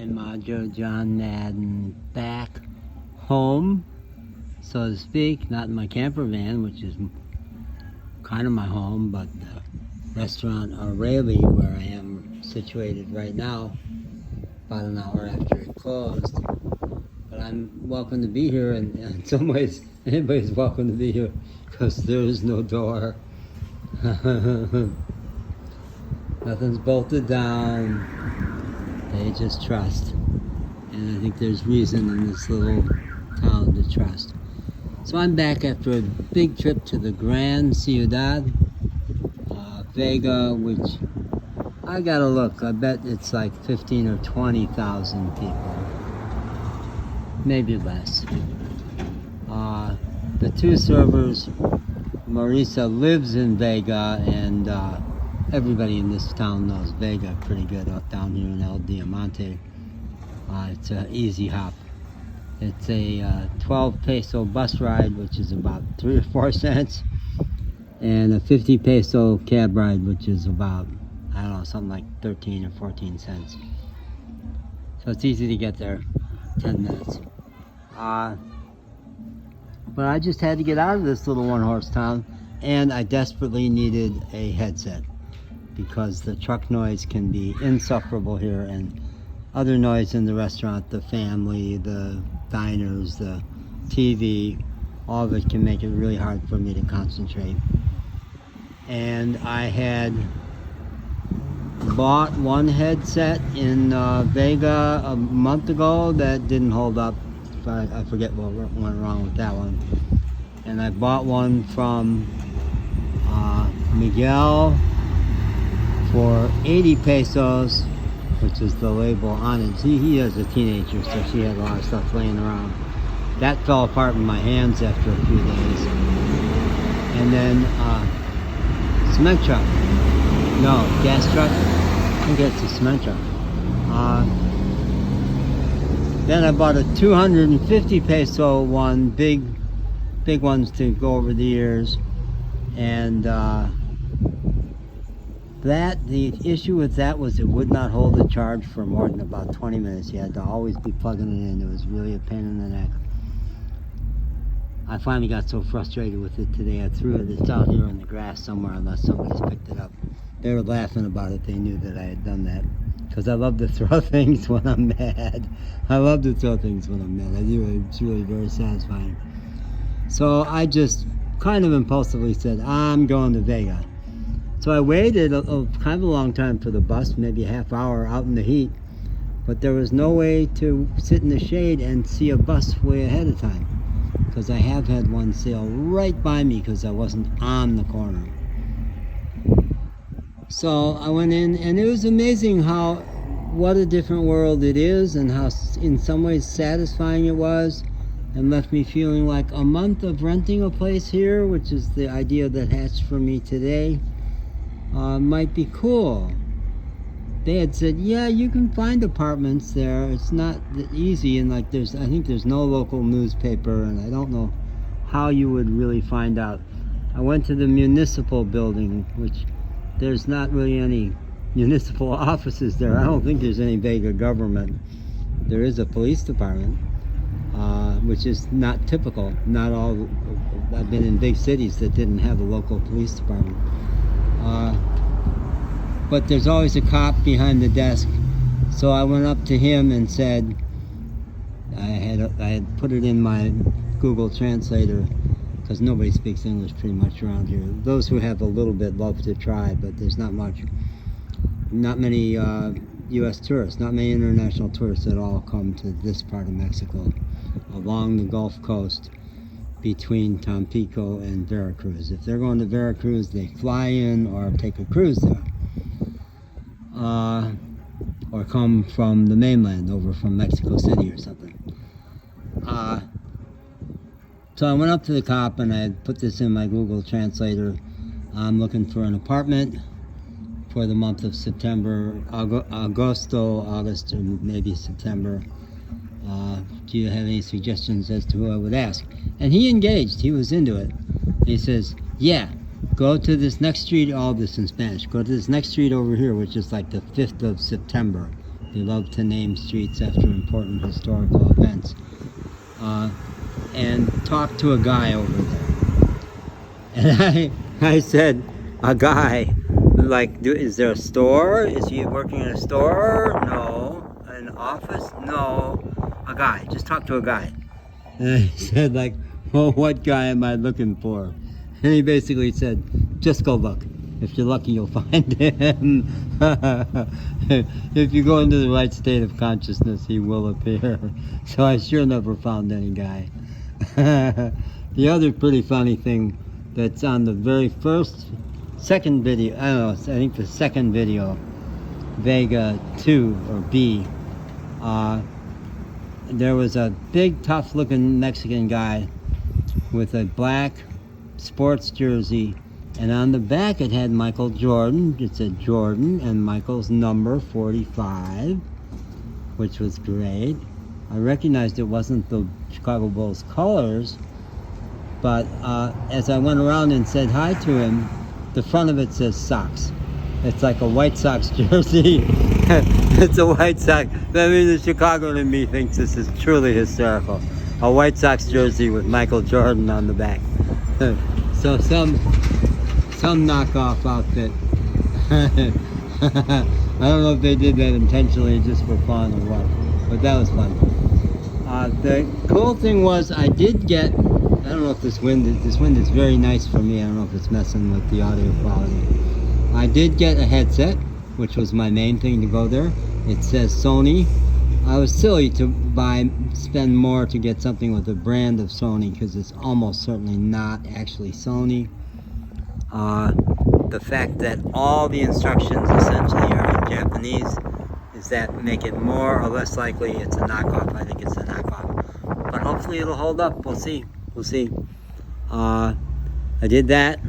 I'm Joe John Madden, back home, so to speak, not in my camper van, which is kind of my home, but the restaurant O'Reilly, where I am situated right now, about an hour after it closed. But I'm welcome to be here, and in some ways, anybody's welcome to be here, because there is no door. Nothing's bolted down. They just trust. And I think there's reason in this little town to trust. So I'm back after a big trip to the Gran Ciudad, Vega, which I gotta look. I bet it's like 15 or 20,000 people. Maybe less. The two servers, Marisa lives in Vega, and everybody in this town knows Vega pretty good out down here in El Diamante. It's an easy hop. It's a 12 peso bus ride, which is about 3 or 4 cents, and a 50 peso cab ride, which is about, I don't know, something like 13 or 14 cents. So it's easy to get there, 10 minutes. But I just had to get out of this little one-horse town, and I desperately needed a headset, because the truck noise can be insufferable here, and other noise in the restaurant, the family, the diners, the TV, all of it can make it really hard for me to concentrate. And I had bought one headset in Vega a month ago that didn't hold up. I forget what went wrong with that one. And I bought one from Miguel for 80 pesos, which is the label on it. He is a teenager, so she had a lot of stuff laying around. That fell apart in my hands after a few days. And then cement truck. No, gas truck. I think it's a cement truck. Then I bought a 250 peso one, big ones to go over the ears. And the issue with that was it would not hold the charge for more than about 20 minutes. You had to always be plugging it in. It was really a pain in the neck. I finally got so frustrated with it today, I threw it. It's out here in the grass somewhere unless somebody's picked it up. They were laughing about it. They knew that I had done that. Because I love to throw things when I'm mad. I love to throw things when I'm mad. I do. It's really very satisfying. So I just kind of impulsively said, I'm going to Vega. So I waited kind of a long time for the bus, maybe a half hour out in the heat, but there was no way to sit in the shade and see a bus way ahead of time, because I have had one sail right by me because I wasn't on the corner. So I went in, and it was amazing what a different world it is, and how in some ways satisfying it was, and left me feeling like a month of renting a place here, which is the idea that hatched for me today, might be cool. They had said, yeah, you can find apartments there. It's not easy, and like I think there's no local newspaper, and I don't know how you would really find out. I went to the municipal building, which there's not really any municipal offices there. I don't think there's any Vega government. There is a police department, which is not typical. Not all. I've been in big cities that didn't have a local police department. But there's always a cop behind the desk. So I went up to him and said, I had put it in my Google Translator, because nobody speaks English pretty much around here. Those who have a little bit love to try, but there's not many U.S. tourists, not many international tourists at all come to this part of Mexico, along the Gulf Coast between Tampico and Veracruz. If they're going to Veracruz, they fly in or take a cruise there, or come from the mainland over from Mexico City or something. So I went up to the cop and I put this in my Google Translator. I'm looking for an apartment for the month of September, August, or maybe September. Do you have any suggestions as to who I would ask? And he engaged. He was into it. He says, yeah, go to this next street, all this in Spanish. Go to this next street over here, which is like the 5th of September. They love to name streets after important historical events. And talked to a guy over there. And I said, a guy, like, is there a store? Is he working in a store? No. An office? No. A guy. Just talk to a guy. And I said, like, well, what guy am I looking for? And he basically said, just go look. If you're lucky, you'll find him. If you go into the right state of consciousness, he will appear. So I sure never found any guy. The other pretty funny thing that's on the very second video, I don't know, I think the second video, Vega 2 or B, there was a big, tough-looking Mexican guy with a black sports jersey, and on the back it had Michael Jordan. It said Jordan and Michael's number 45, which was great. I recognized it wasn't the Chicago Bulls colors, but as I went around and said hi to him, the front of it says Sox. It's like a White Sox jersey. It's a White Sox. I mean, the Chicagoan in me thinks this is truly hysterical. A White Sox jersey with Michael Jordan on the back. So some knockoff outfit. I don't know if they did that intentionally just for fun or what, but that was fun. The cool thing was I did get, I don't know if this wind is very nice for me. I don't know if it's messing with the audio quality. I did get a headset, which was my main thing to go there. It says Sony. I was silly to spend more to get something with a brand of Sony because it's almost certainly not actually Sony. The fact that all the instructions essentially are in Japanese is that make it more or less likely it's a knockoff. I think it's a knockoff, but hopefully it'll hold up. We'll see. I did that.